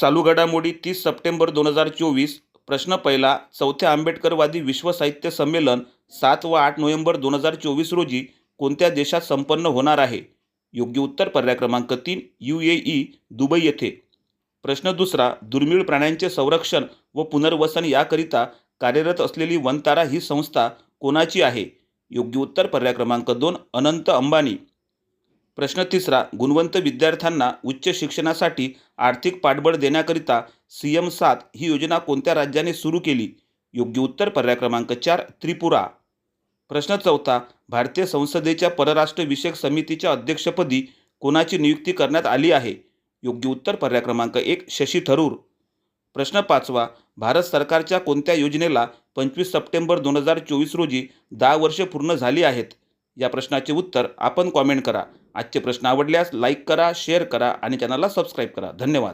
चालू घडामोडी 30 सप्टेंबर 2024. प्रश्न पहिला. चौथ्या आंबेडकरवादी विश्व साहित्य संमेलन 7 व 8 नोव्हेंबर 2024 रोजी कोणत्या देशात संपन्न होणार आहे? योग्य उत्तर पर्याय क्रमांक 3, UAE, दुबई येथे. प्रश्न दुसरा. दुर्मिळ प्राण्यांचे संरक्षण व पुनर्वसन याकरिता कार्यरत असलेली वनतारा ही संस्था कोणाची आहे? योग्य उत्तर पर्याय क्रमांक 2, अनंत अंबानी. प्रश्न तिसरा. गुणवंत विद्यार्थ्यांना उच्च शिक्षणासाठी आर्थिक पाठबळ देण्याकरिता CM7 ही योजना कोणत्या राज्याने सुरू केली? योग्य उत्तर पर्याय क्रमांक 4, त्रिपुरा. प्रश्न चौथा. भारतीय संसदेच्या परराष्ट्र विषयक समितीच्या अध्यक्षपदी कोणाची नियुक्ती करण्यात आली आहे? योग्य उत्तर पर्याय क्रमांक 1, शशी थरूर. प्रश्न पाचवा. भारत सरकारच्या कोणत्या योजनेला 25 सप्टेंबर 2024 रोजी 10 वर्षे पूर्ण झाली आहेत? या प्रश्नाचे उत्तर आपण कॉमेंट करा. आजचे प्रश्न आवडल्यास लाईक करा, शेअर करा आणि चॅनलला सबस्क्राईब करा. धन्यवाद.